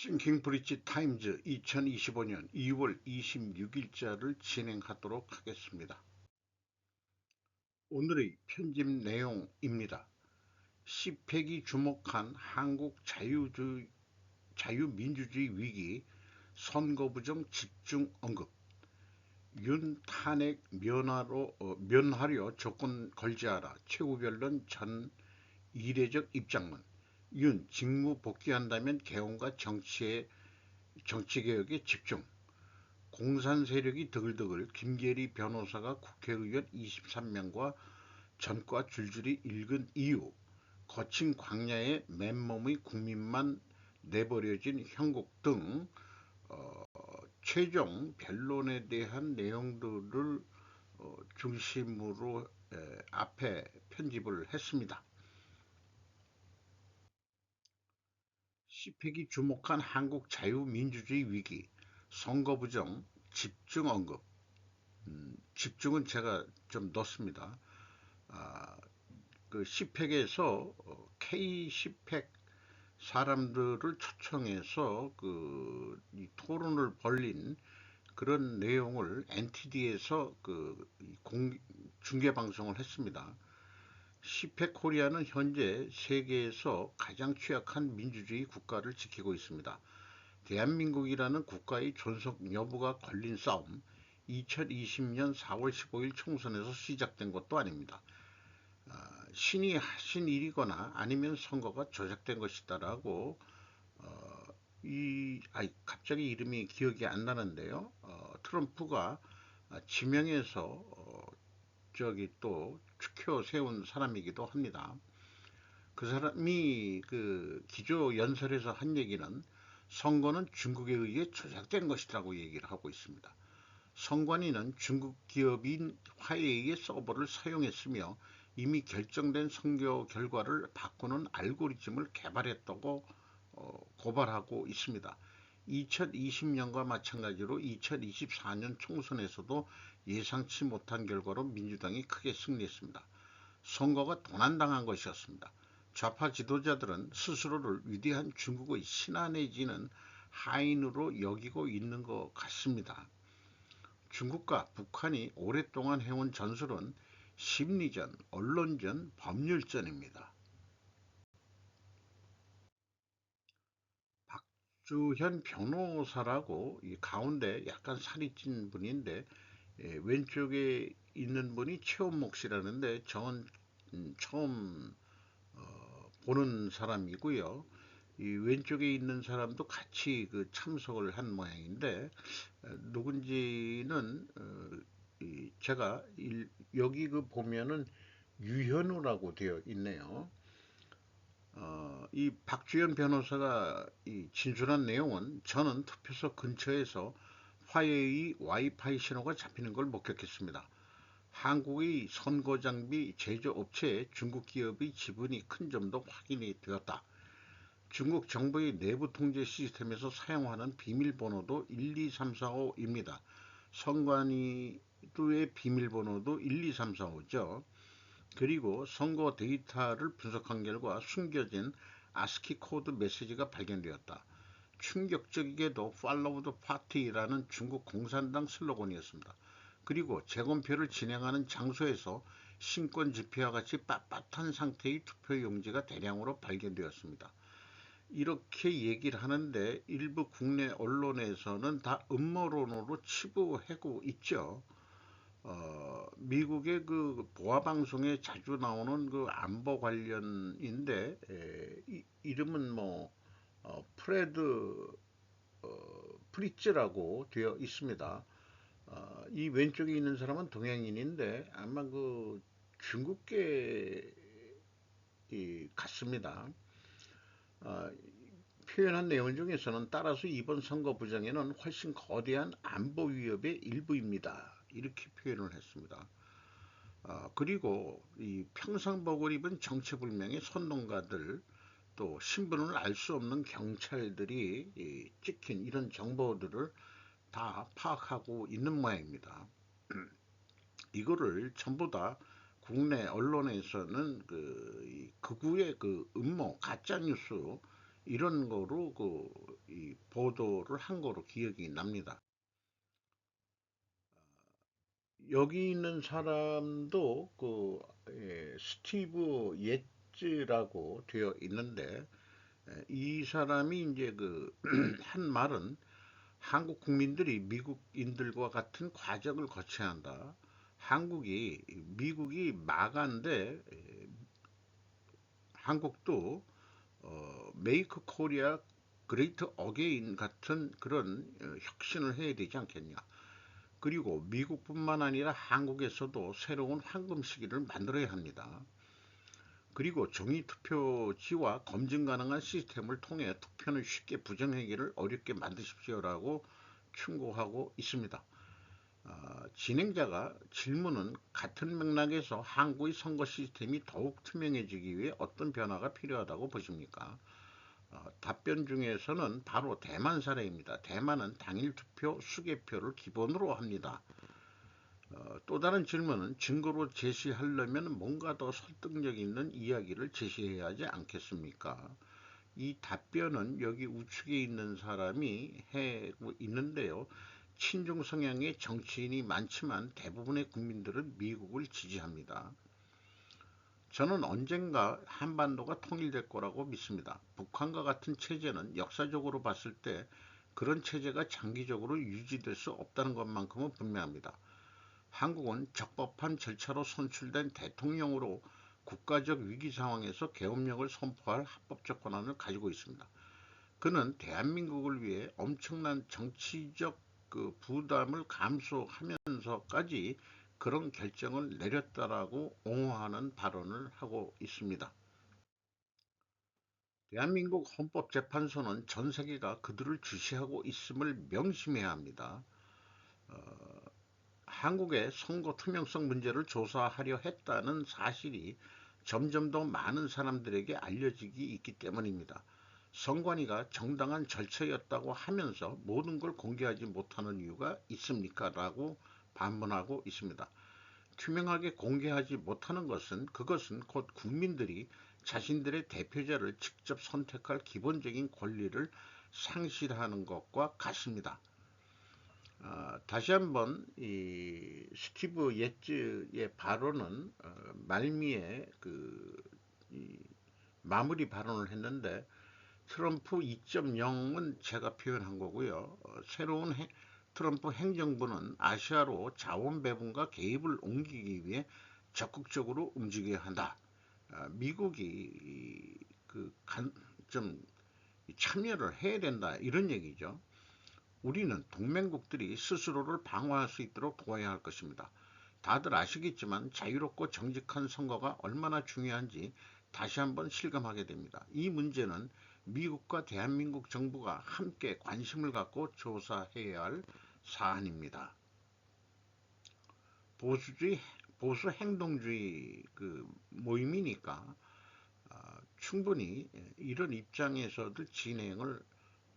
싱킹 브릿지 타임즈 2025년 2월 26일자를 진행하도록 하겠습니다. 오늘의 편집 내용입니다. 시팩이 주목한 한국 자유민주주의 위기, 선거 부정 집중 언급, 윤 탄핵 면하려 조건 걸지하라, 최후변론 전 이례적 입장문, 윤 직무 복귀한다면 개헌과 정치개혁에 집중, 공산 세력이 드글드글, 김계리 변호사가 국회의원 23명과 전과 줄줄이 읽은 이유, 거친 광야에 맨몸의 국민만 내버려진 형국 등 최종 변론에 대한 내용들을 중심으로 앞에 편집을 했습니다. 시팩이 주목한 한국 자유민주주의 위기, 선거 부정, 집중 언급. 집중은 제가 좀 넣습니다. 그 시팩에서 K-시팩 사람들을 초청해서 이 토론을 벌린 그런 내용을 NTD에서 중계 방송을 했습니다. 시팩 코리아는 현재 세계에서 가장 취약한 민주주의 국가를 지키고 있습니다. 대한민국이라는 국가의 존속 여부가 걸린 싸움, 2020년 4월 15일 총선에서 시작된 것도 아닙니다. 신이 하신 일이거나 아니면 선거가 조작된 것이다라고 갑자기 이름이 기억이 안 나는데요. 트럼프가 지명해서 저기 또 추켜 세운 사람이기도 합니다. 그 사람이 그 기조 연설에서 한 얘기는 선거는 중국에 의해 조작된 것이라고 얘기를 하고 있습니다. 선관위는 중국 기업인 화웨이의 서버를 사용했으며 이미 결정된 선거 결과를 바꾸는 알고리즘을 개발했다고 고발하고 있습니다. 2020년과 마찬가지로 2024년 총선에서도 예상치 못한 결과로 민주당이 크게 승리했습니다. 선거가 도난당한 것이었습니다. 좌파 지도자들은 스스로를 위대한 중국의 신하 내지는 하인으로 여기고 있는 것 같습니다. 중국과 북한이 오랫동안 해온 전술은 심리전, 언론전, 법률전입니다. 박주현 변호사라고 이 가운데 약간 살이 찐 분인데 왼쪽에 있는 분이 최원목 씨라는데 저는 처음 보는 사람이고요. 이 왼쪽에 있는 사람도 같이 참석을 한 모양인데 누군지는 제가 여기 보면은 유현우라고 되어 있네요. 이 박주현 변호사가 진술한 내용은 저는 투표소 근처에서 화웨이 와이파이 신호가 잡히는 걸 목격했습니다. 한국의 선거장비 제조업체에 중국 기업의 지분이 큰 점도 확인이 되었다. 중국 정부의 내부 통제 시스템에서 사용하는 비밀번호도 12345입니다. 선관위의 비밀번호도 12345죠. 그리고 선거 데이터를 분석한 결과 숨겨진 아스키 코드 메시지가 발견되었다. 충격적이게도 팔로우 더 파티라는 중국 공산당 슬로건이었습니다. 그리고 재검표를 진행하는 장소에서 신권 집회와 같이 빳빳한 상태의 투표용지가 대량으로 발견되었습니다. 이렇게 얘기를 하는데 일부 국내 언론에서는 다 음모론으로 치부하고 있죠. 미국의 보아 방송에 자주 나오는 안보 관련인데 이름은 프레드 프리츠라고 되어 있습니다. 이 왼쪽에 있는 사람은 동양인인데 아마 중국계 같습니다. 표현한 내용 중에서는 따라서 이번 선거 부정에는 훨씬 거대한 안보 위협의 일부입니다. 이렇게 표현을 했습니다. 그리고 이 평상복을 입은 정체불명의 선동가들 또 신분을 알 수 없는 경찰들이 찍힌 이런 정보들을 다 파악하고 있는 모양입니다. 이거를 전부 다 국내 언론에서는 극우의 음모, 가짜뉴스 이런 거로 이 보도를 한 거로 기억이 납니다. 여기 있는 사람도 스티브 예츠라고 되어 있는데, 이 사람이 이제 한 말은 한국 국민들이 미국인들과 같은 과정을 거쳐야 한다. 미국이 마가인데 한국도 메이크 코리아 그레이트 어게인 같은 그런 혁신을 해야 되지 않겠냐. 그리고 미국뿐만 아니라 한국에서도 새로운 황금 시기를 만들어야 합니다. 그리고 종이투표지와 검증 가능한 시스템을 통해 투표는 쉽게 부정하기를 어렵게 만드십시오라고 충고하고 있습니다. 진행자가 질문은 같은 맥락에서 한국의 선거 시스템이 더욱 투명해지기 위해 어떤 변화가 필요하다고 보십니까? 답변 중에서는 바로 대만 사례입니다. 대만은 당일 투표 수개표를 기본으로 합니다. 또 다른 질문은 증거로 제시하려면 뭔가 더 설득력 있는 이야기를 제시해야 하지 않겠습니까? 이 답변은 여기 우측에 있는 사람이 하고 있는데요. 친중 성향의 정치인이 많지만 대부분의 국민들은 미국을 지지합니다. 저는 언젠가 한반도가 통일될 거라고 믿습니다. 북한과 같은 체제는 역사적으로 봤을 때 그런 체제가 장기적으로 유지될 수 없다는 것만큼은 분명합니다. 한국은 적법한 절차로 선출된 대통령으로 국가적 위기 상황에서 계엄령을 선포할 합법적 권한을 가지고 있습니다. 그는 대한민국을 위해 엄청난 정치적 부담을 감수하면서까지 그런 결정을 내렸다라고 옹호하는 발언을 하고 있습니다. 대한민국 헌법재판소는 전 세계가 그들을 주시하고 있음을 명심해야 합니다. 한국의 선거 투명성 문제를 조사하려 했다는 사실이 점점 더 많은 사람들에게 알려지기 있기 때문입니다. 선관위가 정당한 절차였다고 하면서 모든 걸 공개하지 못하는 이유가 있습니까? 라고 반문하고 있습니다. 투명하게 공개하지 못하는 그것은 곧 국민들이 자신들의 대표자를 직접 선택할 기본적인 권리를 상실하는 것과 같습니다. 다시 한번 이 스티브 예츠의 발언은 말미에 마무리 발언을 했는데, 트럼프 2.0은 제가 표현한 거고요. 새로운 트럼프 행정부는 아시아로 자원 배분과 개입을 옮기기 위해 적극적으로 움직여야 한다. 미국이 좀 참여를 해야 된다, 이런 얘기죠. 우리는 동맹국들이 스스로를 방어할 수 있도록 도와야 할 것입니다. 다들 아시겠지만 자유롭고 정직한 선거가 얼마나 중요한지 다시 한번 실감하게 됩니다. 이 문제는 미국과 대한민국 정부가 함께 관심을 갖고 조사해야 할 사안입니다. 보수주의, 보수 행동주의 모임이니까 충분히 이런 입장에서도 진행을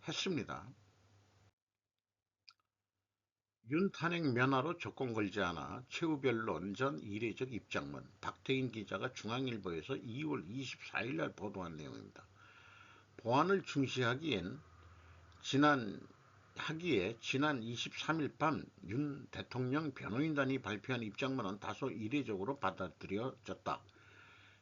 했습니다. 윤 탄핵 면허로 조건 걸지 않아 최후변론 전 이례적 입장문, 박태인 기자가 중앙일보에서 2월 24일 날 보도한 내용입니다. 보안을 중시하기엔 지난 23일 밤 윤 대통령 변호인단이 발표한 입장문은 다소 이례적으로 받아들여졌다.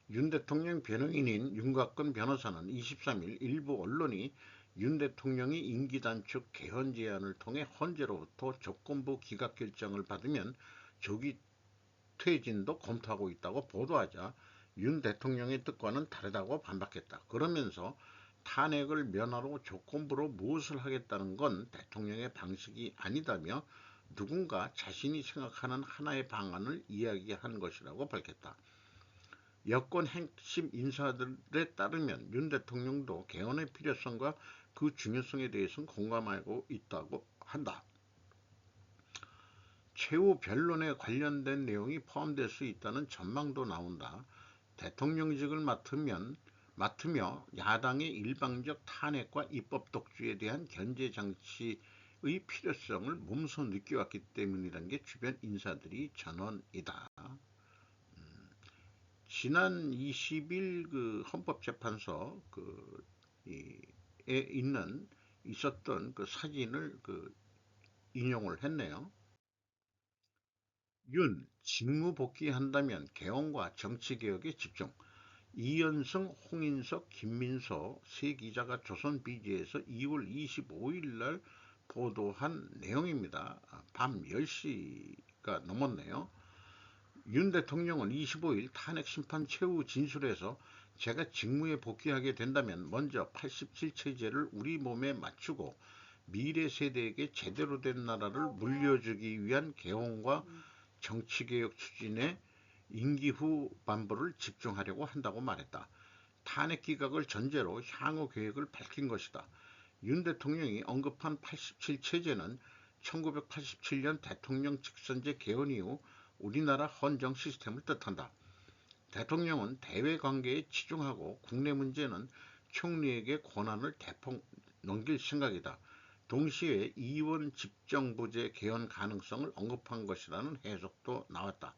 윤 대통령 변호인인 윤곽근 변호사는 23일 일부 언론이 윤 대통령이 임기 단축 개헌 제안을 통해 헌재로부터 조건부 기각 결정을 받으면 조기 퇴진도 검토하고 있다고 보도하자 윤 대통령의 뜻과는 다르다고 반박했다. 그러면서 탄핵을 면하로 조건부로 무엇을 하겠다는 건 대통령의 방식이 아니다며 누군가 자신이 생각하는 하나의 방안을 이야기한 것이라고 밝혔다. 여권 핵심 인사들에 따르면 윤 대통령도 개헌의 필요성과 그 중요성에 대해서는 공감하고 있다고 한다. 최후 변론에 관련된 내용이 포함될 수 있다는 전망도 나온다. 대통령직을 맡으며 야당의 일방적 탄핵과 입법 독주에 대한 견제 장치의 필요성을 몸소 느껴왔기 때문이라는 게 주변 인사들이 전언이다. 지난 20일 헌법재판소 있었던 그 사진을 인용을 했네요. 윤, 직무 복귀한다면 개헌과 정치개혁에 집중. 이현승, 홍인석, 김민서 세 기자가 조선 BJ에서 2월 25일 날 보도한 내용입니다. 밤 10시가 넘었네요. 윤 대통령은 25일 탄핵 심판 최후 진술에서 제가 직무에 복귀하게 된다면 먼저 87체제를 우리 몸에 맞추고 미래 세대에게 제대로 된 나라를 물려주기 위한 개헌과 정치개혁 추진에 임기 후 반부를 집중하려고 한다고 말했다. 탄핵 기각을 전제로 향후 계획을 밝힌 것이다. 윤 대통령이 언급한 87체제는 1987년 대통령 직선제 개헌 이후 우리나라 헌정 시스템을 뜻한다. 대통령은 대외 관계에 치중하고 국내 문제는 총리에게 권한을 대폭 넘길 생각이다. 동시에 이원 집정부제 개헌 가능성을 언급한 것이라는 해석도 나왔다.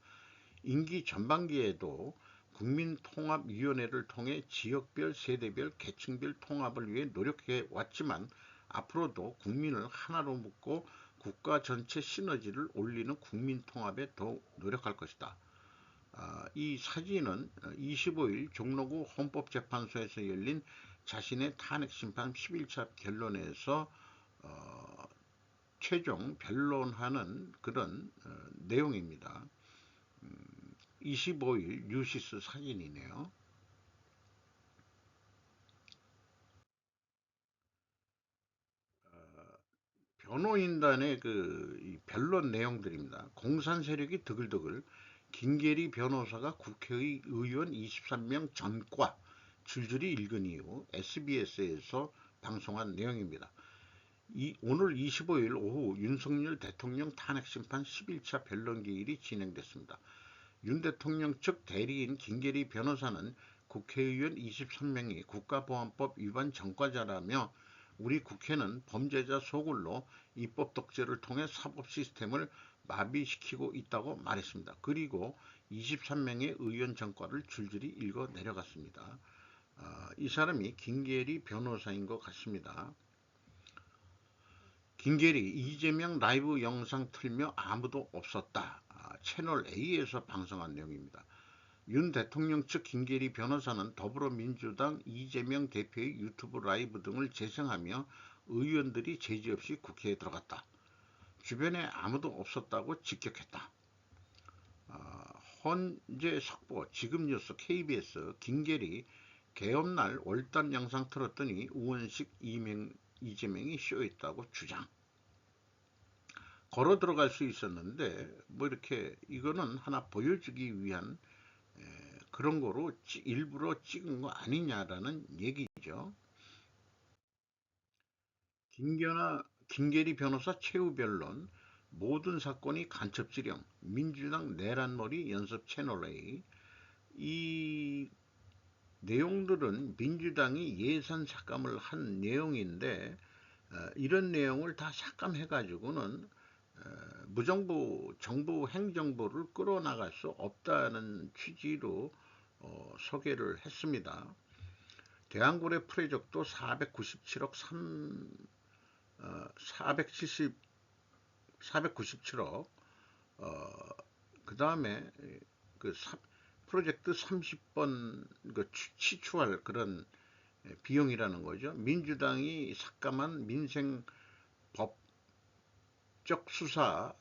임기 전반기에도 국민통합위원회를 통해 지역별, 세대별, 계층별 통합을 위해 노력해 왔지만 앞으로도 국민을 하나로 묶고 국가 전체 시너지를 올리는 국민통합에 더욱 노력할 것이다. 이 사진은 25일 종로구 헌법재판소에서 열린 자신의 탄핵심판 11차 변론에서 최종 변론하는 그런 내용입니다. 25일 뉴시스 사진이네요. 변호인단의 변론 내용들입니다. 공산 세력이 드글드글, 김계리 변호사가 국회의원 23명 전과 줄줄이 읽은 이후 SBS에서 방송한 내용입니다. 오늘 25일 오후 윤석열 대통령 탄핵심판 11차 변론 기일이 진행됐습니다. 윤 대통령 측 대리인 김계리 변호사는 국회의원 23명이 국가보안법 위반 전과자라며 우리 국회는 범죄자 소굴로 입법 독재를 통해 사법 시스템을 마비시키고 있다고 말했습니다. 그리고 23명의 의원 전과를 줄줄이 읽어 내려갔습니다. 이 사람이 김계리 변호사인 것 같습니다. 김계리 이재명 라이브 영상 틀며 아무도 없었다. 채널 A에서 방송한 내용입니다. 윤 대통령 측 김계리 변호사는 더불어민주당 이재명 대표의 유튜브 라이브 등을 재생하며 의원들이 제지 없이 국회에 들어갔다. 주변에 아무도 없었다고 직격했다. 헌재 속보 지금뉴스 KBS 김계리 개업날 월단 영상 틀었더니 우원식 이재명이 쇼했다고 주장. 걸어 들어갈 수 있었는데 이렇게 이거는 하나 보여주기 위한 그런 거로 일부러 찍은 거 아니냐라는 얘기죠. 김계리 변호사 최후 변론, 모든 사건이 간첩지령, 민주당 내란머리 연습 채널A. 이 내용들은 민주당이 예산 삭감을 한 내용인데 이런 내용을 다 삭감해가지고는 무정부 정부 행정부를 끌어나갈 수 없다는 취지로 소개를 했습니다. 대한고래 프로젝트 497억 497억 그 다음에 프로젝트 30번 취추할 그런 비용이라는 거죠. 민주당이 삭감한 민생 법적 수사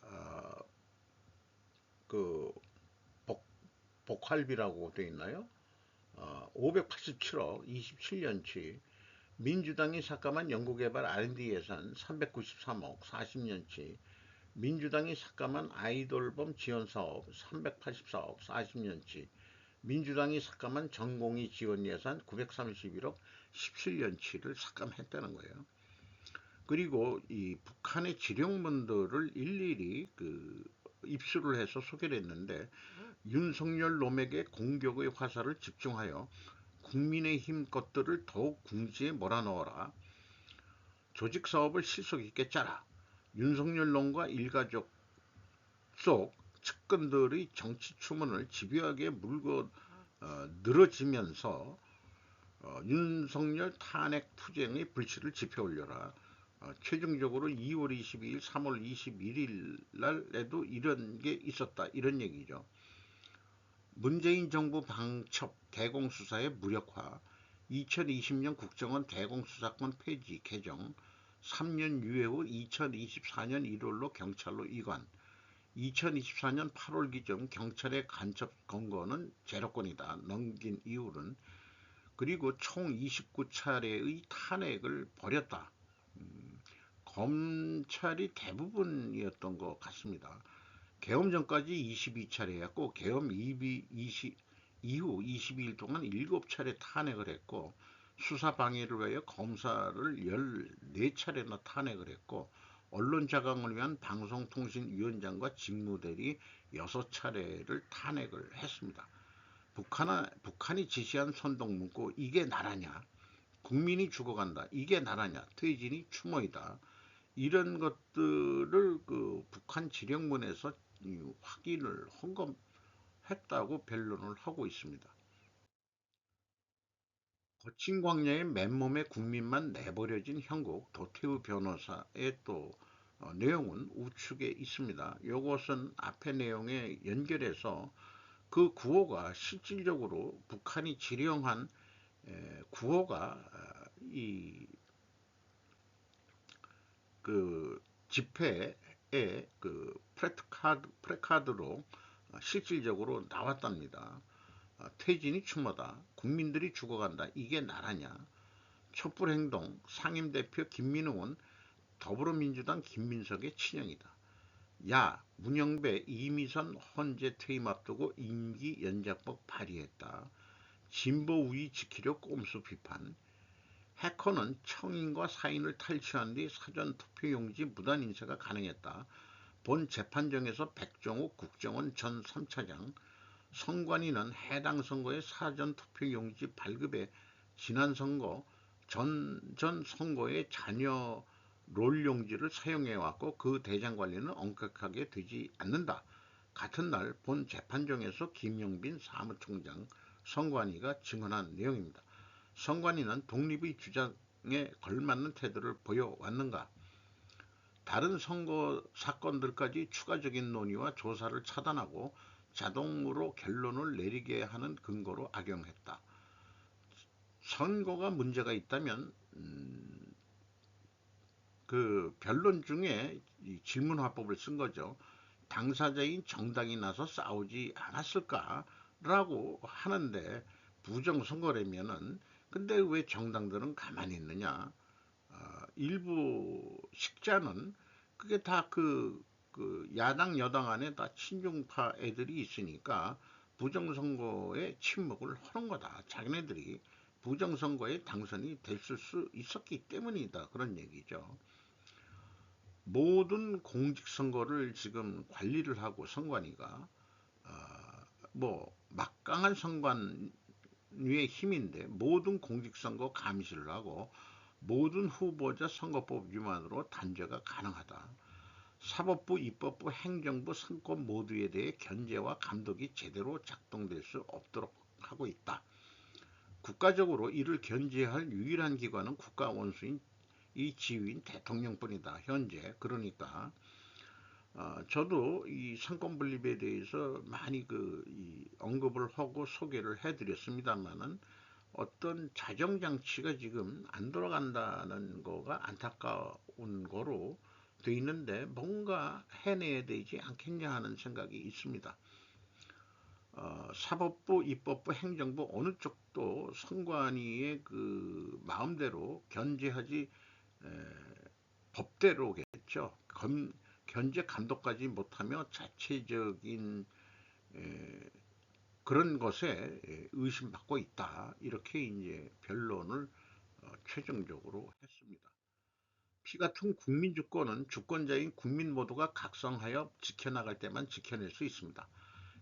복할비라고 되어 있나요? 587억 27년치, 민주당이 삭감한 연구개발 R&D 예산 393억 40년치, 민주당이 삭감한 아이돌범 지원사업 384억 40년치, 민주당이 삭감한 전공의 지원 예산 931억 17년치를 삭감했다는 거예요. 그리고 이 북한의 지령문들을 일일이 입수를 해서 소개를 했는데 윤석열 놈에게 공격의 화살을 집중하여 국민의힘 것들을 더욱 궁지에 몰아넣어라. 조직사업을 실속 있게 짜라. 윤석열 놈과 일가족 속 측근들의 정치 추문을 집요하게 물고 늘어지면서 윤석열 탄핵 투쟁의 불씨를 지펴 올려라. 최종적으로 2월 22일, 3월 21일 날에도 이런 게 있었다. 이런 얘기죠. 문재인 정부 방첩 대공수사의 무력화, 2020년 국정원 대공수사권 폐지 개정, 3년 유예 후 2024년 1월로 경찰로 이관, 2024년 8월 기점 경찰의 간첩 검거는 제로건이다. 넘긴 이유는 그리고 총 29차례의 탄핵을 벌였다. 검찰이 대부분이었던 것 같습니다. 계엄 전까지 22차례였고 계엄 이후 22일 동안 7차례 탄핵을 했고 수사 방해를 위하여 검사를 14차례나 탄핵을 했고 언론 자강을 위한 방송통신위원장과 직무대리 6차례를 탄핵을 했습니다. 북한이 지시한 선동문구 이게 나라냐, 국민이 죽어간다 이게 나라냐, 퇴진이 추모이다, 이런 것들을 그 북한 지령문에서 확인을 헌금했다고 변론을 하고 있습니다. 거친 광야에 맨몸의 국민만 내버려진 형국 도태우 변호사의 또 내용은 우측에 있습니다. 이것은 앞의 내용에 연결해서 그 구호가 실질적으로 북한이 지령한 구호가 이 그 집회에 그 프레카드로 실질적으로 나왔답니다. 퇴진이 추모다. 국민들이 죽어간다. 이게 나라냐. 촛불행동 상임대표 김민우 의원 더불어민주당 김민석의 친형이다. 야 문영배 이미선 헌재 퇴임 앞두고 임기 연장법 발의했다. 진보 우위 지키려 꼼수 비판. 해커는 청인과 사인을 탈취한 뒤 사전투표용지 무단 인쇄가 가능했다. 본 재판정에서 백종욱 국정원 전 3차장, 선관위는 해당 선거의 사전투표용지 발급에 지난 선거, 전 선거의 자녀 롤용지를 사용해왔고 그 대장 관리는 엄격하게 되지 않는다. 같은 날 본 재판정에서 김용빈 사무총장, 선관위가 증언한 내용입니다. 선관위는 독립의 주장에 걸맞는 태도를 보여왔는가? 다른 선거 사건들까지 추가적인 논의와 조사를 차단하고 자동으로 결론을 내리게 하는 근거로 악용했다. 선거가 문제가 있다면 그 변론 중에 질문 화법을 쓴 거죠. 당사자인 정당이 나서 싸우지 않았을까라고 하는데 부정선거라면은 근데 왜 정당들은 가만히 있느냐? 일부 식자는 그게 다 그 야당 여당 안에 다 친중파 애들이 있으니까 부정선거에 침묵을 하는 거다. 자기네들이 부정선거에 당선이 됐을 수 있었기 때문이다. 그런 얘기죠. 모든 공직선거를 지금 관리를 하고 선관위가 뭐 막강한 선관위의 힘인데 모든 공직선거 감시를 하고 모든 후보자 선거법 위반으로 단죄가 가능하다. 사법부, 입법부, 행정부, 상권 모두에 대해 견제와 감독이 제대로 작동될 수 없도록 하고 있다. 국가적으로 이를 견제할 유일한 기관은 국가 원수인 이 지위인 대통령뿐이다. 현재 그러니까 저도 이 상권 분립에 대해서 많이 언급을 하고 소개를 해드렸습니다만은 어떤 자정 장치가 지금 안 돌아간다는 거가 안타까운 거로 돼 있는데 뭔가 해내야 되지 않겠냐 하는 생각이 있습니다. 사법부, 입법부, 행정부 어느 쪽도 선관위의 그 마음대로 견제하지 법대로겠죠. 견제 감독까지 못하며 자체적인 그런 것에 의심받고 있다. 이렇게 이제 변론을 최종적으로 했습니다. 피 같은 국민 주권은 주권자인 국민 모두가 각성하여 지켜나갈 때만 지켜낼 수 있습니다.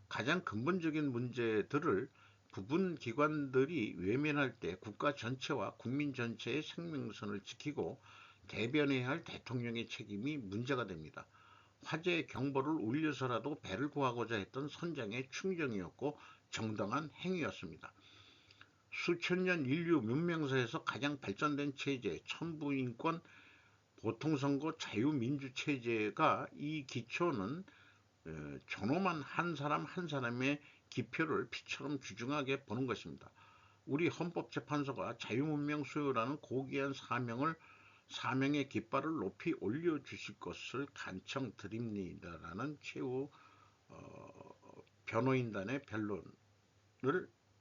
가장 근본적인 문제들을 부분 기관들이 외면할 때 국가 전체와 국민 전체의 생명선을 지키고 대변해야 할 대통령의 책임이 문제가 됩니다. 화재의 경보를 울려서라도 배를 구하고자 했던 선장의 충정이었고 정당한 행위였습니다. 수천 년 인류 문명사에서 가장 발전된 체제, 천부인권, 보통선거, 자유민주체제가 이 기초는 존엄한 한 사람 한 사람의 기표를 피처럼 귀중하게 보는 것입니다. 우리 헌법재판소가 자유문명 수호라는 고귀한 사명의 깃발을 높이 올려주실 것을 간청드립니다라는 최후 변호인단의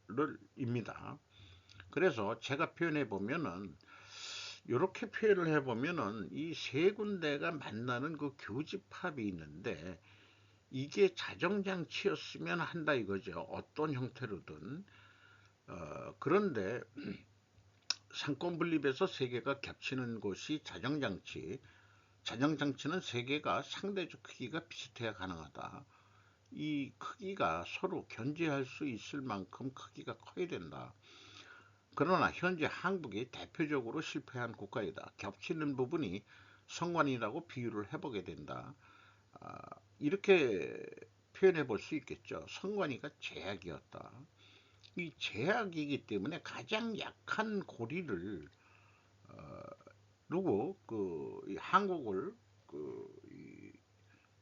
변론입니다. 그래서 제가 표현해 보면은 이렇게 표현을 해 보면은 이 세 군데가 만나는 그 교집합이 있는데 이게 자정장치였으면 한다 이거죠. 어떤 형태로든. 그런데 상권 분립에서 세 개가 겹치는 곳이 자정장치. 자정장치는 세 개가 상대적 크기가 비슷해야 가능하다. 이 크기가 서로 견제할 수 있을 만큼 크기가 커야 된다. 그러나 현재 한국이 대표적으로 실패한 국가이다. 겹치는 부분이 성관이라고 비유를 해보게 된다. 이렇게 표현해 볼 수 있겠죠. 성관이가 제약이었다. 이 제약이기 때문에 가장 약한 고리를 두고 한국을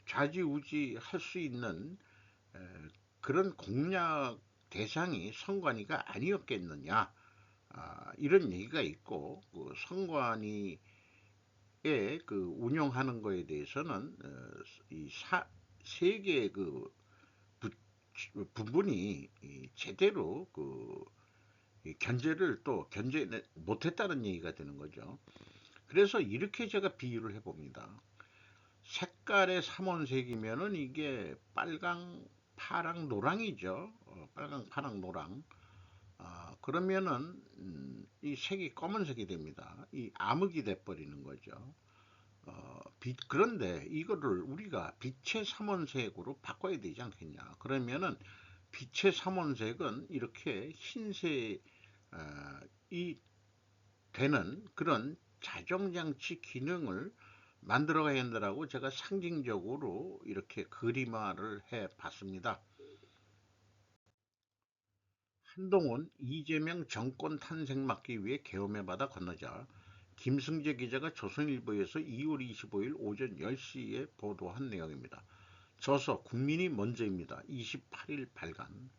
좌지우지할 수 있는 그런 공략 대상이 성관이가 아니었겠느냐. 이런 얘기가 있고 성관이의 운영하는 거에 대해서는 이 세계의 부분이 제대로 견제를 또 견제 못했다는 얘기가 되는 거죠. 그래서 이렇게 제가 비유를 해봅니다. 색깔의 삼원색이면은 이게 빨강, 파랑, 노랑이죠. 빨강, 파랑, 노랑. 그러면은 이 색이 검은색이 됩니다. 이 암흑이 돼버리는 거죠. 그런데 이거를 우리가 빛의 삼원색으로 바꿔야 되지 않겠냐. 그러면은 빛의 삼원색은 이렇게 흰색이 되는 그런 자정장치 기능을 만들어가야 한다라고 제가 상징적으로 이렇게 그림화를 해 봤습니다. 한동훈, 이재명 정권 탄생 막기 위해 계엄의 바다 건너자 김승재 기자가 조선일보에서 2월 25일 오전 10시에 보도한 내용입니다. 저서 국민이 먼저입니다. 28일 발간.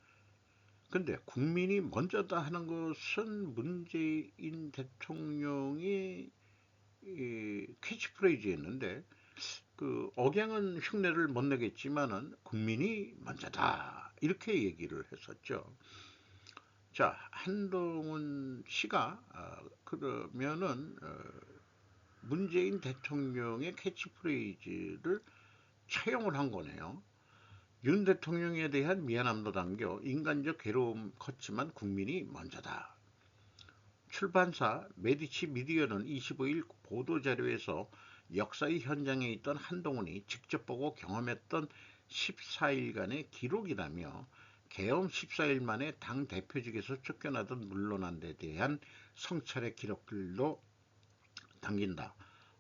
근데 국민이 먼저다 하는 것은 문재인 대통령이 캐치프레이즈였는데 억양은 흉내를 못 내겠지만은 국민이 먼저다 이렇게 얘기를 했었죠. 자, 한동훈 씨가 그러면은 문재인 대통령의 캐치프레이즈를 차용을 한 거네요. 윤 대통령에 대한 미안함도 담겨 인간적 괴로움 컸지만 국민이 먼저다. 출판사 메디치 미디어는 25일 보도자료에서 역사의 현장에 있던 한동훈이 직접 보고 경험했던 14일간의 기록이라며 계엄 14일 만에 당 대표직에서 쫓겨나던 물러난 데 대한 성찰의 기록들도 담긴다.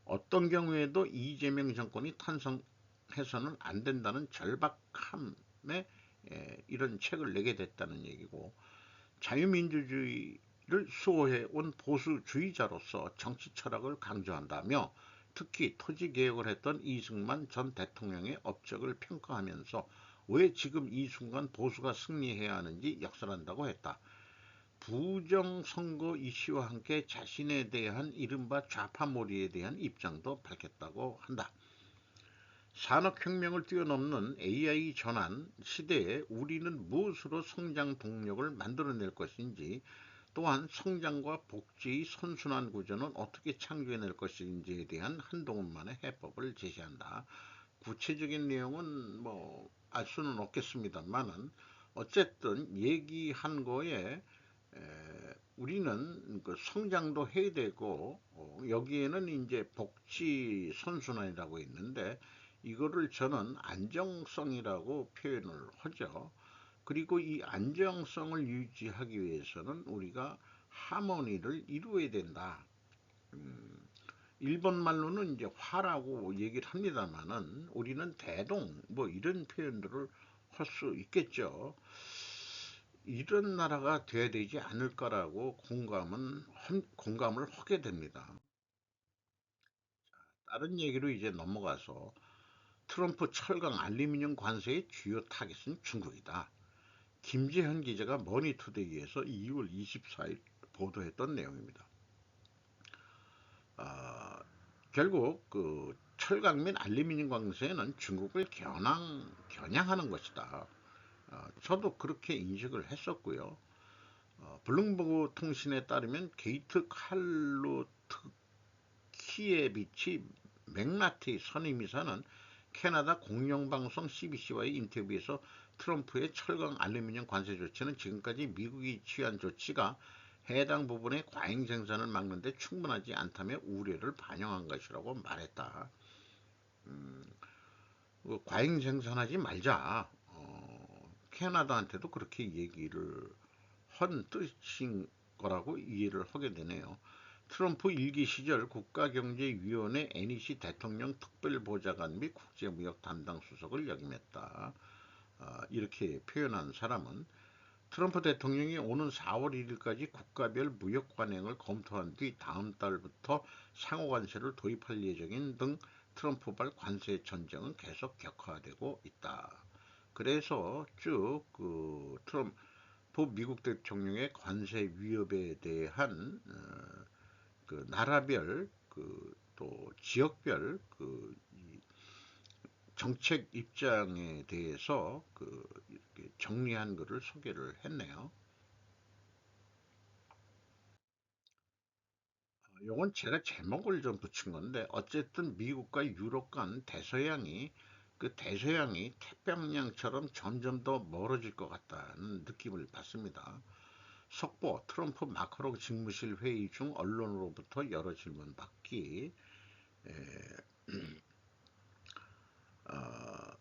어떤 경우에도 이재명 정권이 탄생해서는 안 된다는 절박함에 이런 책을 내게 됐다는 얘기고, 자유민주주의를 수호해온 보수주의자로서 정치 철학을 강조한다며 특히 토지개혁을 했던 이승만 전 대통령의 업적을 평가하면서 왜 지금 이 순간 보수가 승리해야 하는지 역설한다고 했다. 부정선거 이슈와 함께 자신에 대한 이른바 좌파몰이에 대한 입장도 밝혔다고 한다. 산업혁명을 뛰어넘는 AI 전환 시대에 우리는 무엇으로 성장 동력을 만들어낼 것인지, 또한 성장과 복지의 선순환 구조는 어떻게 창조해낼 것인지에 대한 한동훈만의 해법을 제시한다. 구체적인 내용은 알 수는 없겠습니다만은 어쨌든 얘기한 거에 우리는 성장도 해야 되고 여기에는 이제 복지 선순환이라고 있는데 이거를 저는 안정성이라고 표현을 하죠. 그리고 이 안정성을 유지하기 위해서는 우리가 하모니를 이루어야 된다. 일본 말로는 이제 화라고 얘기를 합니다만은 우리는 대동 이런 표현들을 할 수 있겠죠. 이런 나라가 돼야 되지 않을까라고 공감을 하게 됩니다. 다른 얘기로 이제 넘어가서 트럼프 철강 알루미늄 관세의 주요 타깃은 중국이다. 김재현 기자가 머니투데이에서 2월 24일 보도했던 내용입니다. 아, 결국 그 철강 및 알루미늄 관세는 중국을 겨냥하는 것이다. 저도 그렇게 인식을 했었고요. 블룸버그 통신에 따르면 게이트 칼로트키에비치 맥라티 선임이사는 캐나다 공영방송 CBC와의 인터뷰에서 트럼프의 철강 알루미늄 관세 조치는 지금까지 미국이 취한 조치가 해당 부분의 과잉 생산을 막는 데 충분하지 않다며 우려를 반영한 것이라고 말했다. 과잉 생산하지 말자. 캐나다한테도 그렇게 얘기를 한 뜻인 거라고 이해를 하게 되네요. 트럼프 일기 시절 국가경제위원회 NEC 대통령 특별보좌관 및 국제무역 담당 수석을 역임했다. 이렇게 표현한 사람은 트럼프 대통령이 오는 4월 1일까지 국가별 무역 관행을 검토한 뒤 다음 달부터 상호관세를 도입할 예정인 등 트럼프발 관세 전쟁은 계속 격화되고 있다. 그래서 쭉 그 트럼프 미국 대통령의 관세 위협에 대한 그 나라별 그 또 지역별 그 정책 입장에 대해서 그 이렇게 정리한 것을 소개를 했네요. 요건 제가 제목을 좀 붙인 건데 어쨌든 미국과 유럽 간 대서양이 태평양처럼 점점 더 멀어질 것 같다는 느낌을 받습니다. 속보 트럼프 마크로 직무실 회의 중 언론으로부터 여러 질문 받기. 어,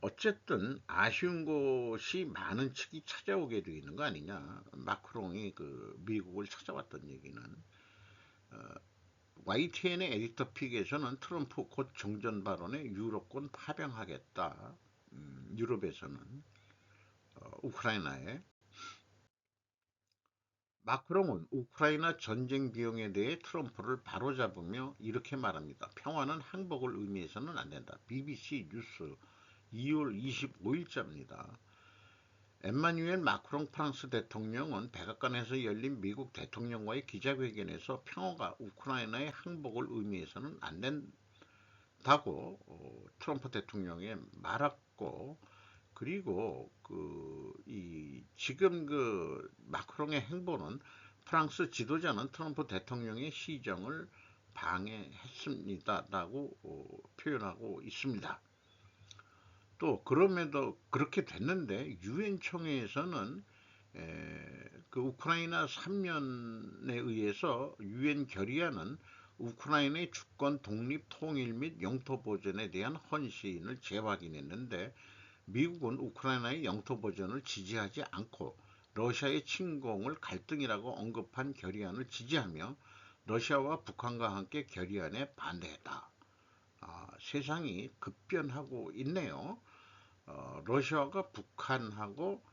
어쨌든 아쉬운 것이 많은 측이 찾아오게 되어 있는 거 아니냐. 마크롱이 그 미국을 찾아왔던 얘기는 YTN의 에디터 픽에서는 트럼프 곧 정전 발언에 유럽권 파병하겠다. 유럽에서는 우크라이나에 마크롱은 우크라이나 전쟁 비용에 대해 트럼프를 바로잡으며 이렇게 말합니다. 평화는 항복을 의미해서는 안 된다. BBC 뉴스 2월 25일자입니다. 엠마뉴엘 마크롱 프랑스 대통령은 백악관에서 열린 미국 대통령과의 기자회견에서 평화가 우크라이나의 항복을 의미해서는 안 된다고 트럼프 대통령이 말했고, 그리고 지금 그 마크롱의 행보는 프랑스 지도자는 트럼프 대통령의 시정을 방해했습니다라고 표현하고 있습니다. 또 그럼에도 그렇게 됐는데 유엔 총회에서는 그 우크라이나 3면에 의해서 유엔 결의안은 우크라이나의 주권 독립 통일 및 영토 보전에 대한 헌신을 재확인했는데 미국은 우크라이나의 영토 보전을 지지하지 않고 러시아의 침공을 갈등이라고 언급한 결의안을 지지하며 러시아와 북한과 함께 결의안에 반대했다. 세상이 급변하고 있네요. 러시아가 북한하고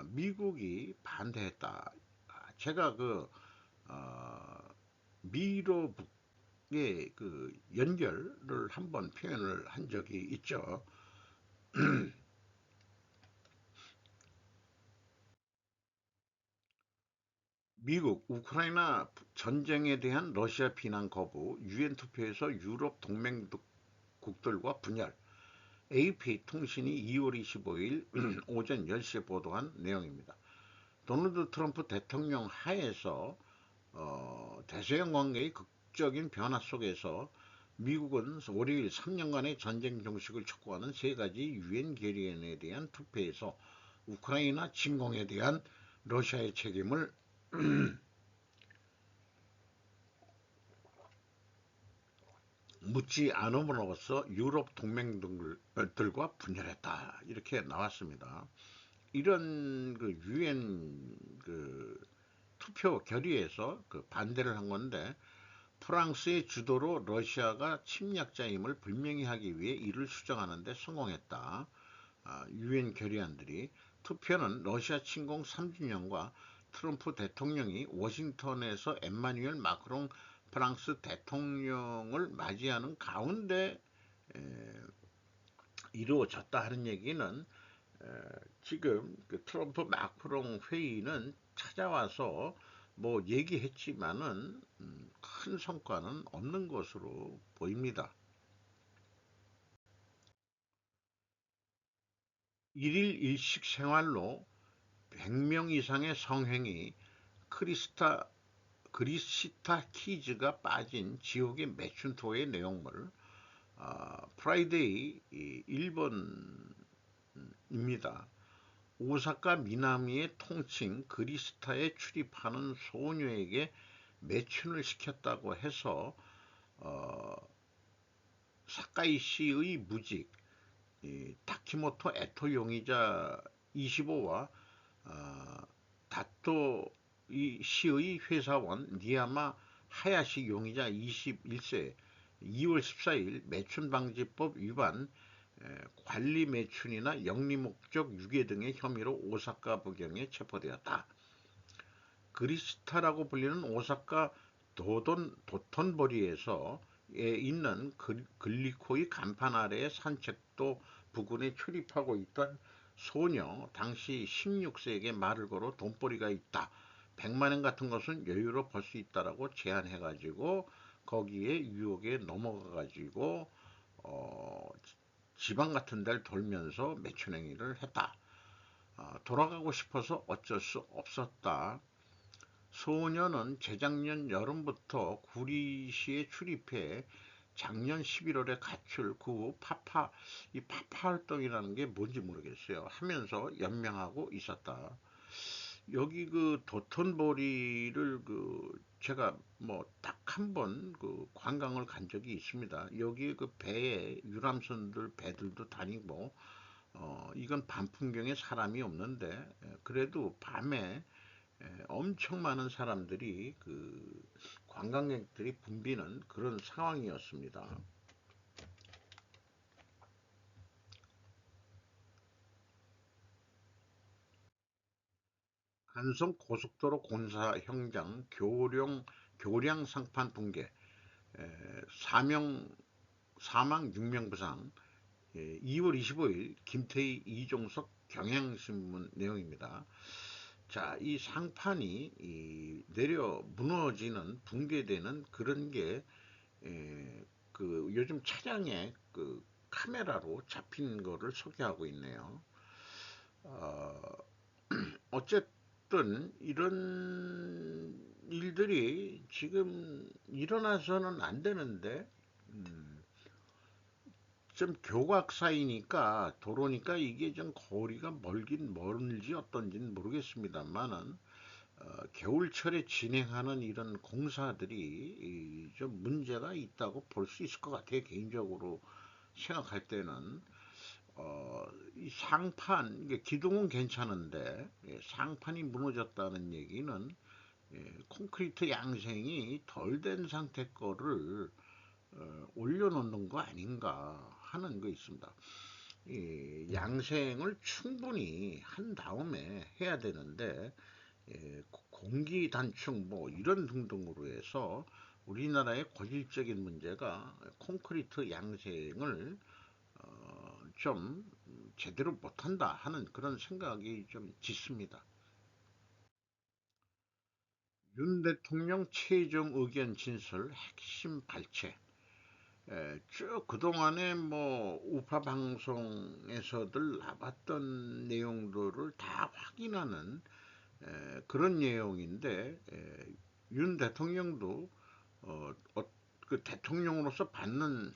미국이 반대했다. 제가 어, 미로 북의 그 연결을 한번 표현을 한 적이 있죠. 미국, 우크라이나 전쟁에 대한 러시아 비난 거부, 유엔 투표에서 유럽 동맹국들과 분열, AP 통신이 2월 25일 오전 10시에 보도한 내용입니다. 도널드 트럼프 대통령 하에서 대서양 관계의 극적인 변화 속에서 미국은 월요일 3년간의 전쟁 종식을 촉구하는 세 가지 유엔 결의안에 대한 투표에서 우크라이나 침공에 대한 러시아의 책임을 묻지 않음으로써 유럽 동맹들과 분열했다. 이렇게 나왔습니다. 이런 그 유엔 그 투표 결의에서 그 반대를 한 건데 프랑스의 주도로 러시아가 침략자임을 분명히 하기 위해 이를 수정하는 데 성공했다. 유엔 결의안들이 투표는 러시아 침공 3주년과 트럼프 대통령이 워싱턴에서 emmanuel 마크롱 프랑스 대통령을 맞이하는 가운데 이루어졌다 하는 얘기는, 지금 그 트럼프 마크롱 회의는 찾아와서 뭐 얘기했지만은 큰 성과는 없는 것으로 보입니다. 일일 일식 생활로 100명 이상의 성행위, 크리스타 그리시타 키즈가 빠진 지옥의 매춘토의 내용물, 프라이데이 일본입니다. 오사카 미나미의 통칭 그리스타에 출입하는 소녀에게 매춘을 시켰다고 해서 어, 사카이시의 무직, 다키모토 에토 용의자 25와 다토 시의 회사원 니야마 하야시 용의자 21세 2월 14일 매춘방지법 위반, 관리 매춘이나 영리 목적 유괴 등의 혐의로 오사카 부경에 체포되었다. 그리스타라고 불리는 오사카 도톤보리에서 있는 글리코의 간판 아래의 산책도 부근에 출입하고 있던 소녀, 당시 16세에게 말을 걸어 돈벌이가 있다, 100만 원 같은 것은 여유로 벌 수 있다라고 제안해가지고 거기에 유혹에 넘어가가지고 지방 같은 데를 돌면서 매춘행위를 했다. 돌아가고 싶어서 어쩔 수 없었다. 소녀는 재작년 여름부터 구리시에 출입해 작년 11월에 가출, 그 후 이 파파 활동이라는 게 뭔지 모르겠어요, 하면서 연명하고 있었다. 여기 그 도톤보리를 제가 뭐 딱 한 번 그 관광을 간 적이 있습니다. 여기 그 배에 유람선들 배들도 다니고, 이건 밤 풍경에 사람이 없는데, 그래도 밤에 엄청 많은 사람들이 관광객들이 붐비는 그런 상황이었습니다. 간성 고속도로 공사 현장 교량 상판 붕괴, 사명 사망 6명 부상, 2월 25일 김태희 이종석 경향신문 내용입니다. 자, 이 상판이 내려 무너지는 붕괴되는 그런 게 요즘 차량에 카메라로 잡힌 거를 소개하고 있네요. 어, 어쨌든 이런 일들이 지금 일어나서는 안 되는데, 좀 교각 사이니까 도로니까 이게 좀 거리가 멀긴 멀지 어떤지는 모르겠습니다만은, 겨울철에 진행하는 이런 공사들이 좀 문제가 있다고 볼 수 있을 것 같아요. 개인적으로 생각할 때는 이 상판, 이게 기둥은 괜찮은데 상판이 무너졌다는 얘기는 콘크리트 양생이 덜 된 상태 거를 올려놓는 거 아닌가 하는 거 있습니다. 이 양생을 충분히 한 다음에 해야 되는데, 공기 단축 뭐 이런 등등으로 해서 우리나라의 고질적인 문제가 콘크리트 양생을 좀 제대로 못한다 하는 그런 생각이 좀 짙습니다. 윤 대통령 최종 의견 진술 핵심 발췌. 쭉 그동안에 뭐 우파 방송에서들 나왔던 내용들을 다 확인하는 그런 내용인데, 윤 대통령도 어, 어, 그 대통령으로서 받는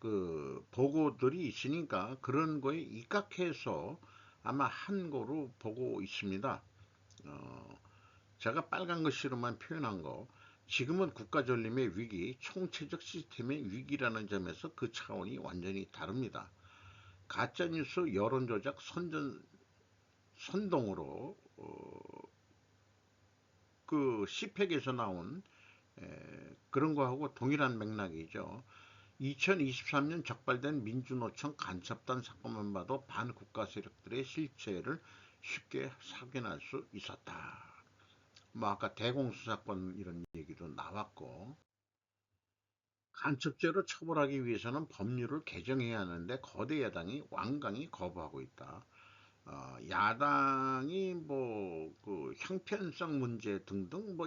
그 보고들이 있으니까 그런 거에 입각해서 아마 한 거로 보고 있습니다. 어, 제가 빨간 글씨로만 표현한 거, 지금은 국가전림의 위기, 총체적 시스템의 위기라는 점에서 그 차원이 완전히 다릅니다. 가짜뉴스 여론조작 선동으로 그 CPEC에서 나온 그런 거하고 동일한 맥락이죠. 2023년 적발된 민주노총 간첩단 사건만 봐도 반국가 세력들의 실체를 쉽게 확인할 수 있었다. 뭐 아까 대공수 사건 이런 얘기도 나왔고, 간첩죄로 처벌하기 위해서는 법률을 개정해야 하는데 거대 야당이 완강히 거부하고 있다. 야당이 뭐 그 형편성 문제 등등 뭐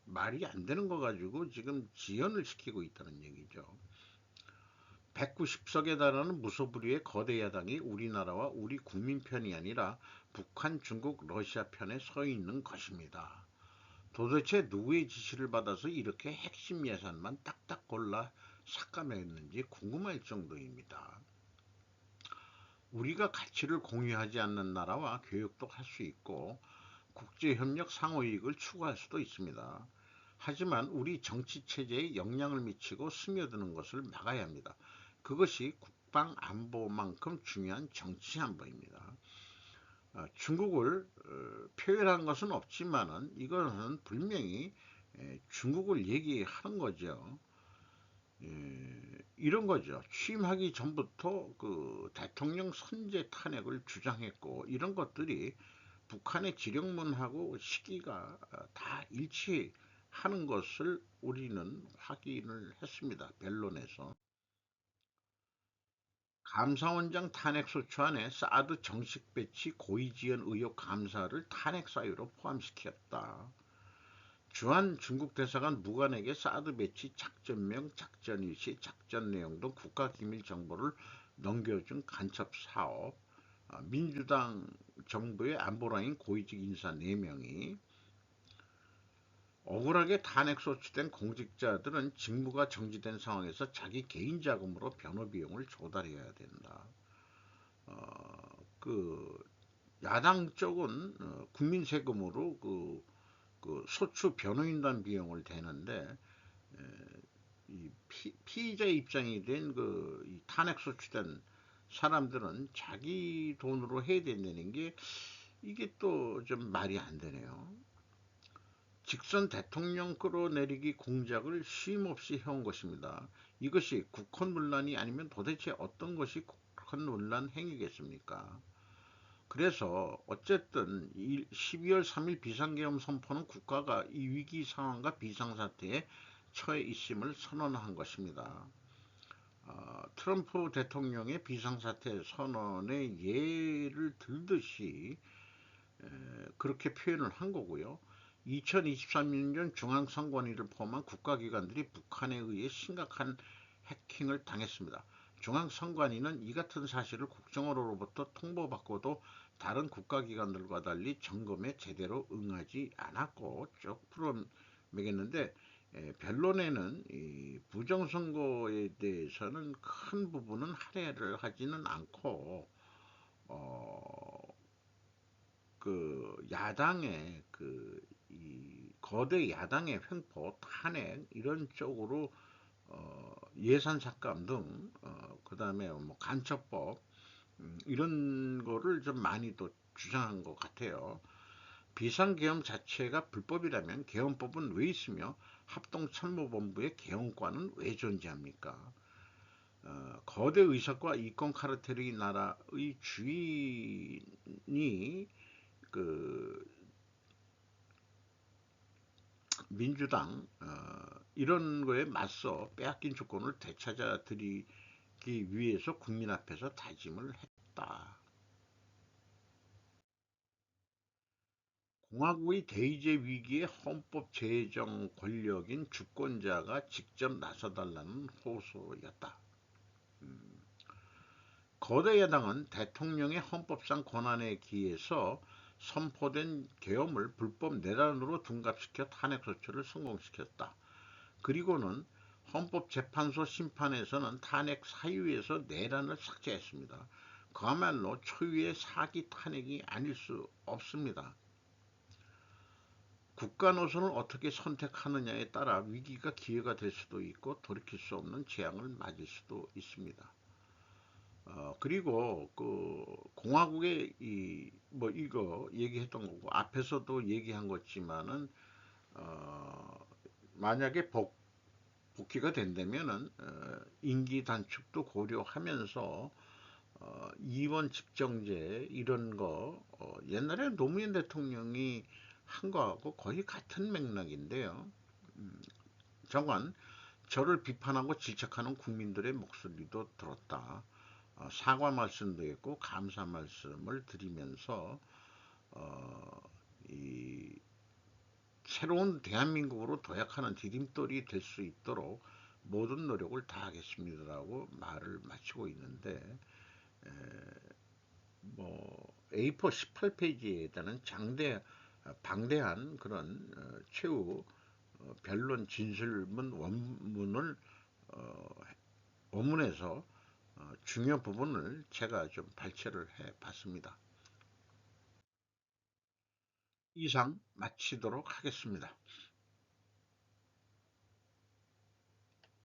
말이 안 되는 거 가지고 지금 지연을 시키고 있다는 얘기죠. 190석에 달하는 무소불위의 거대 야당이 우리나라와 우리 국민 편이 아니라 북한, 중국, 러시아 편에 서 있는 것입니다. 도대체 누구의 지시를 받아서 이렇게 핵심 예산만 딱딱 골라 삭감했는지 궁금할 정도입니다. 우리가 가치를 공유하지 않는 나라와 교역도 할 수 있고 국제협력 상호이익을 추구할 수도 있습니다. 하지만 우리 정치체제에 영향을 미치고 스며드는 것을 막아야 합니다. 그것이 국방 안보만큼 중요한 정치 안보입니다. 중국을 표현한 것은 없지만은 이것은 분명히 중국을 얘기하는 거죠. 이런 거죠. 취임하기 전부터 그 대통령 선제 탄핵을 주장했고 이런 것들이 북한의 지령문하고 시기가 다 일치하는 것을 우리는 확인을 했습니다. 변론에서. 감사원장 탄핵소추안에 사드 정식 배치 고위지원 의혹 감사를 탄핵 사유로 포함시켰다. 주한 중국 대사관 무관에게 사드 배치 작전명, 작전 일시, 작전 내용 등 국가기밀 정보를 넘겨준 간첩 사업, 민주당 정부의 안보라인 고위직 인사 4명이 억울하게 탄핵 소추된 공직자들은 직무가 정지된 상황에서 자기 개인 자금으로 변호 비용을 조달해야 된다. 그 야당 쪽은 국민 세금으로 그 소추 변호인단 비용을 대는데 이 피의자 입장이 된 그 탄핵 소추된 사람들은 자기 돈으로 해야 된다는 게 이게 또 좀 말이 안 되네요. 직선 대통령 끌어내리기 공작을 쉼없이 해온 것입니다. 이것이 국헌 논란이 아니면 도대체 어떤 것이 국헌 논란 행위겠습니까? 그래서 어쨌든 12월 3일 비상계엄 선포는 국가가 이 위기 상황과 비상사태에 처해 있음을 선언한 것입니다. 트럼프 대통령의 비상사태 선언의 예를 들듯이 그렇게 표현을 한 거고요. 2023년 중앙선관위를 포함한 국가기관들이 북한에 의해 심각한 해킹을 당했습니다. 중앙선관위는 이 같은 사실을 국정원으로부터 통보받고도 다른 국가기관들과 달리 점검에 제대로 응하지 않았고 쭉 풀어매겼는데 변론에는 이 부정선거에 대해서는 큰 부분은 할애를 하지는 않고 어, 그 야당의 이 거대 야당의 횡포, 탄핵 이런 쪽으로 예산 삭감 등 그다음에 뭐 간첩법 이런 거를 좀 많이 또 주장한 것 같아요. 비상계엄 자체가 불법이라면 계엄법은 왜 있으며 합동참모본부의 계엄관은 왜 존재합니까? 거대 의석과 이권 카르텔의 나라의 주인이 그 민주당 이런 거에 맞서 빼앗긴 주권을 되찾아 드리기 위해서 국민 앞에서 다짐을 했다. 공화국의 대의제 위기에 헌법 제정 권력인 주권자가 직접 나서달라는 호소였다. 거대 야당은 대통령의 헌법상 권한에 기해서 선포된 계엄을 불법 내란으로 둔갑시켜 탄핵소추를 성공시켰다. 그리고는 헌법재판소 심판에서는 탄핵 사유에서 내란을 삭제했습니다. 그야말로 초유의 사기 탄핵이 아닐 수 없습니다. 국가 노선을 어떻게 선택하느냐에 따라 위기가 기회가 될 수도 있고 돌이킬 수 없는 재앙을 맞을 수도 있습니다. 그리고 그 공화국의 이 뭐 이거 얘기했던 거고 앞에서도 얘기한 거지만은 만약에 복귀가 된다면은 임기 단축도 고려하면서 이원 집정제 이런 거 옛날에 노무현 대통령이 한 거하고 거의 같은 맥락인데요. 정관 저를 비판하고 질책하는 국민들의 목소리도 들었다. 사과 말씀도 했고 감사 말씀을 드리면서 어, 이 새로운 대한민국으로 도약하는 디딤돌이 될 수 있도록 모든 노력을 다하겠습니다라고 말을 마치고 있는데 뭐 A4 18페이지에 대한 방대한 그런 최후 변론 진술문 원문을 어, 원문에서 중요 부분을 제가 좀 발췌를 해 봤습니다. 이상 마치도록 하겠습니다.